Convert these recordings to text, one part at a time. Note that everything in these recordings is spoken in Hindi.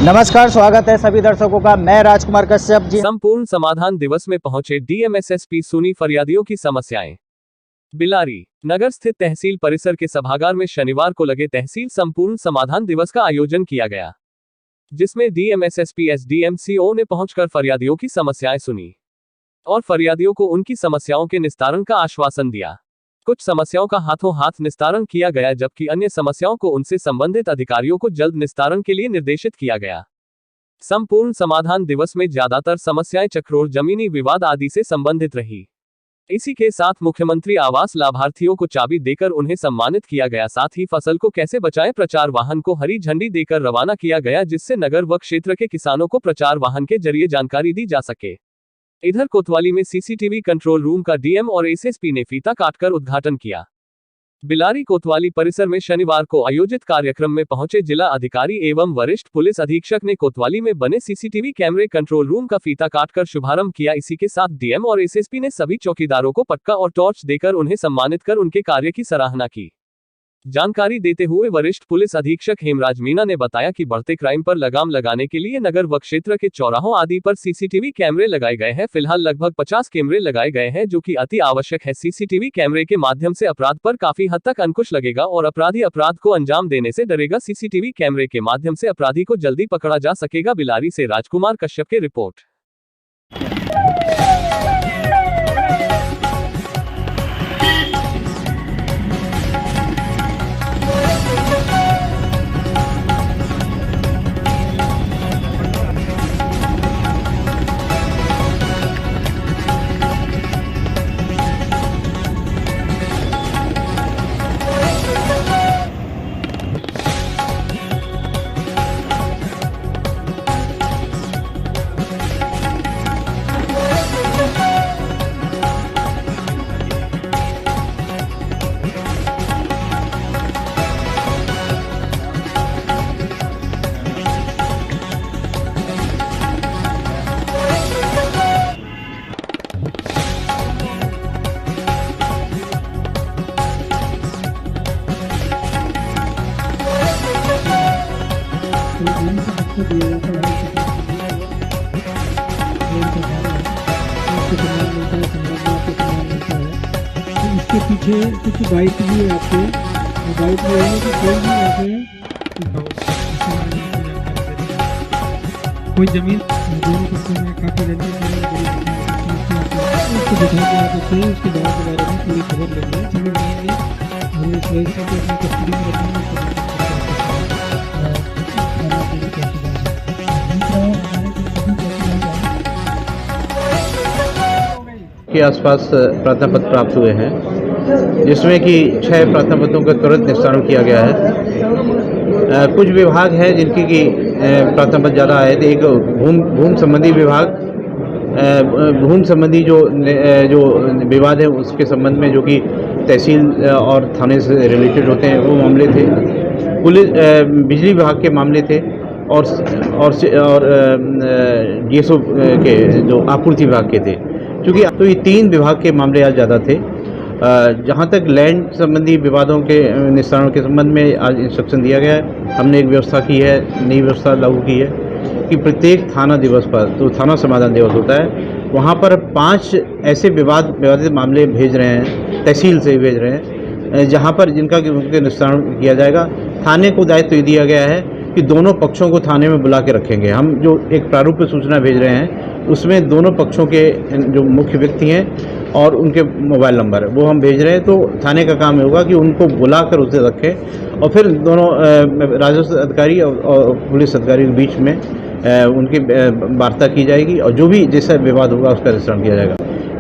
नमस्कार, स्वागत है सभी दर्शकों का। मैं राजकुमार कश्यप जी। संपूर्ण समाधान दिवस में पहुंचे डीएम एसएसपी सुनी फरियादियों की समस्याएं। बिलारी नगर स्थित तहसील परिसर के सभागार में शनिवार को लगे तहसील संपूर्ण समाधान दिवस का आयोजन किया गया, जिसमें डीएम एसएसपी एसडीएम सीओ ने पहुंचकर फरियादियों की समस्याएं सुनी और फरियादियों को उनकी समस्याओं के निस्तारण का आश्वासन दिया। कुछ समस्याओं का हाथों हाथ निस्तारण किया गया, जबकि अन्य समस्याओं को उनसे संबंधित अधिकारियों को जल्द निस्तारण के लिए निर्देशित किया गया। संपूर्ण समाधान दिवस में ज्यादातर समस्याएं चक्रोर जमीनी विवाद आदि से संबंधित रही। इसी के साथ मुख्यमंत्री आवास लाभार्थियों को चाबी देकर उन्हें सम्मानित किया गया। साथ ही फसल को कैसे बचाएं प्रचार वाहन को हरी झंडी देकर रवाना किया गया, जिससे नगर व क्षेत्र के किसानों को प्रचार वाहन के जरिए जानकारी दी जा सके। इधर कोतवाली में सीसीटीवी कंट्रोल रूम का डीएम और एसएसपी ने फीता काटकर उद्घाटन किया। बिलारी कोतवाली परिसर में शनिवार को आयोजित कार्यक्रम में पहुंचे जिला अधिकारी एवं वरिष्ठ पुलिस अधीक्षक ने कोतवाली में बने सीसीटीवी कैमरे कंट्रोल रूम का फीता काटकर शुभारंभ किया। इसी के साथ डीएम और एसएसपी ने सभी चौकीदारों को पटका और टॉर्च देकर उन्हें सम्मानित कर उनके कार्य की सराहना की। जानकारी देते हुए वरिष्ठ पुलिस अधीक्षक हेमराज मीणा ने बताया कि बढ़ते क्राइम पर लगाम लगाने के लिए नगर व क्षेत्र के चौराहों आदि पर सीसीटीवी कैमरे लगाए गए हैं। फिलहाल लगभग 50 कैमरे लगाए गए हैं, जो कि अति आवश्यक है। सीसीटीवी कैमरे के माध्यम से अपराध पर काफी हद तक अंकुश लगेगा और अपराधी अपराध को अंजाम देने से डरेगा। सीसीटीवी कैमरे के माध्यम से अपराधी को जल्दी पकड़ा जा सकेगा। बिलारी से राजकुमार कश्यप की रिपोर्ट। इसके पीछे कुछ बाइक भी है आपके, बाइक में है कि कोई भी ऐसे कोई जमीन दोनों पक्षों में काफ़ी लंबी उसको दिखा के आप उसके दावा के बारे में पूरी खबर लेंगे। सभी मिलेंगे और इस वजह से अपनी कस्टडी में रखेंगे के आसपास प्रार्थना पत्र प्राप्त हुए हैं, जिसमें कि 6 प्रार्थना पत्रों का तुरंत निस्तारण किया गया है। कुछ विभाग हैं जिनकी की प्रार्थना पत्र ज़्यादा आए थे। एक भूमि संबंधी विभाग, भूमि संबंधी जो विवाद है उसके संबंध में, जो कि तहसील और थाने से रिलेटेड होते हैं, वो मामले थे। पुलिस बिजली विभाग के मामले थे और डीएसओ के जो आपूर्ति विभाग के थे। क्योंकि तो ये 3 विभाग के मामले आज ज़्यादा थे। जहाँ तक लैंड संबंधी विवादों के निस्तारण के संबंध में आज इंस्ट्रक्शन दिया गया है। हमने एक व्यवस्था की है, नई व्यवस्था लागू की है कि प्रत्येक थाना दिवस पर, तो थाना समाधान दिवस होता है, वहाँ पर 5 ऐसे विवादित मामले भेज रहे हैं, तहसील से भेज रहे हैं, जहाँ पर जिनका उनके निस्तारण किया जाएगा। थाने को दायित्व तो दिया गया है कि दोनों पक्षों को थाने में बुला के रखेंगे। हम जो एक प्रारूप में सूचना भेज रहे हैं उसमें दोनों पक्षों के जो मुख्य व्यक्ति हैं और उनके मोबाइल नंबर वो हम भेज रहे हैं। तो थाने का काम होगा कि उनको बुलाकर उसे रखें और फिर दोनों राजस्व अधिकारी और पुलिस अधिकारी के बीच में उनकी वार्ता की जाएगी और जो भी जैसा विवाद होगा उसका निस्तारण किया जाएगा।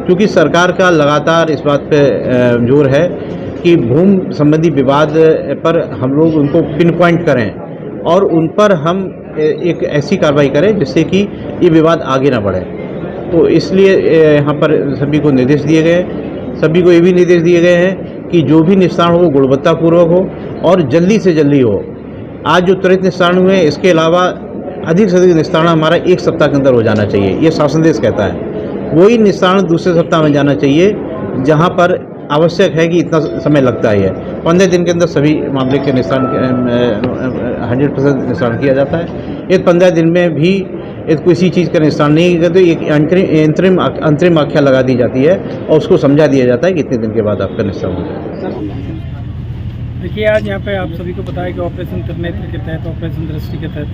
क्योंकि सरकार का लगातार इस बात पर जोर है कि भूमि संबंधी विवाद पर हम लोग उनको पिन पॉइंट करें और उन पर हम एक ऐसी कार्रवाई करें जिससे कि ये विवाद आगे ना बढ़े। तो इसलिए यहाँ पर सभी को निर्देश दिए गए, सभी को ये भी निर्देश दिए गए हैं कि जो भी निस्तारण हो गुणवत्तापूर्वक हो और जल्दी से जल्दी हो। आज जो त्वरित निस्तारण हुए हैं, इसके अलावा अधिक से अधिक निस्तारण हमारा 1 सप्ताह के अंदर हो जाना चाहिए, ये शासन देश कहता है। वही निस्तारण दूसरे सप्ताह में जाना चाहिए जहाँ पर आवश्यक है कि इतना समय लगता ही है। 15 दिन के अंदर सभी मामले के निस्तारण 100% निस्तारण किया जाता है। एक 15 दिन में भी किसी चीज़ का निस्तारण नहीं किया तो एक अंतरिम आख्या लगा दी जाती है और उसको समझा दिया जाता है कि इतने दिन के बाद आपका निस्तारण हो जाएगा। देखिए, आज यहाँ पे आप सभी को पता है कि ऑपरेशन त्रिनेत्र के तहत, ऑपरेशन दृष्टि के तहत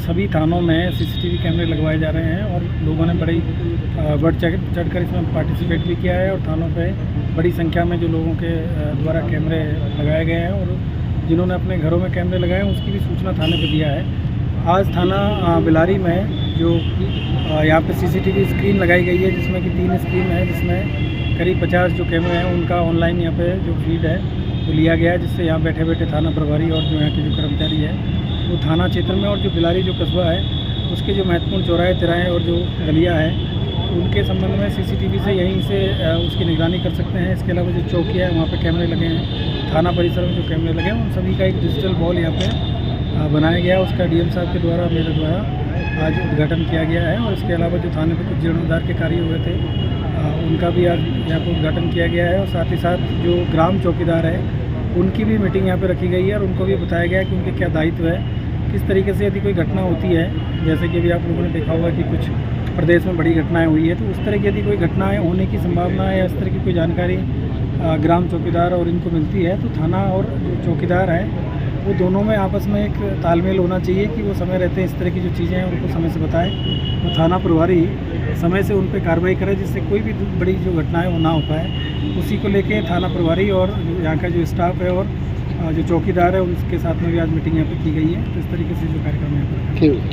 सभी थानों में सीसीटीवी कैमरे लगवाए जा रहे हैं और लोगों ने बड़ी बढ़ चढ़कर इसमें पार्टिसिपेट भी किया है और थानों पे बड़ी संख्या में जो लोगों के द्वारा कैमरे लगाए गए हैं और जिन्होंने अपने घरों में कैमरे लगाए हैं उसकी भी सूचना थाने पे दिया है। आज थाना बिलारी में जो यहाँ पे सीसीटीवी स्क्रीन लगाई गई है जिसमें कि 3 स्क्रीन है, जिसमें करीब 50 जो कैमरे हैं उनका ऑनलाइन यहाँ पे जो फीड है वो लिया गया है, जिससे यहाँ बैठे बैठे थाना प्रभारी और जो यहाँ के जो कर्मचारी है वो थाना क्षेत्र में और जो बिलारी जो कस्बा है उसके जो महत्वपूर्ण चौराहे तिराहे और जो गलियाँ हैं उनके संबंध में सीसीटीवी से यहीं से उसकी निगरानी कर सकते हैं। इसके अलावा जो चौकियाँ है वहाँ पे कैमरे लगे हैं, थाना परिसर में जो कैमरे लगे हैं उन सभी का एक डिजिटल वॉल यहाँ पे बनाया गया। उसका डीएम साहब के द्वारा, मेरे द्वारा आज उद्घाटन किया गया है और इसके अलावा जो थाने पे कुछ जीर्णोद्धार के कार्य हुए थे उनका भी आज यहाँ पर उद्घाटन किया गया है और साथ ही साथ जो ग्राम चौकीदार है उनकी भी मीटिंग यहाँ पे रखी गई है और उनको भी बताया गया है कि उनके क्या दायित्व है, किस तरीके से यदि कोई घटना होती है, जैसे कि अभी आप लोगों ने देखा होगा कि कुछ प्रदेश में बड़ी घटनाएं हुई है, तो उस तरह की यदि कोई घटनाएं होने की संभावना है या इस तरह की कोई जानकारी ग्राम चौकीदार और इनको मिलती है तो थाना और जो चौकीदार है वो दोनों में आपस में एक तालमेल होना चाहिए कि वो समय रहते इस तरह की जो चीज़ें हैं उनको समय से बताएं। तो थाना प्रभारी समय से उन पर कार्रवाई करे जिससे कोई भी बड़ी जो घटना है वो ना हो पाए। उसी को लेके थाना प्रभारी और यहाँ का जो स्टाफ है और जो चौकीदार है उनके साथ में भी आज मीटिंग यहाँ पे की गई है। तो इस तरीके से जो कार्यक्रम यहाँ पर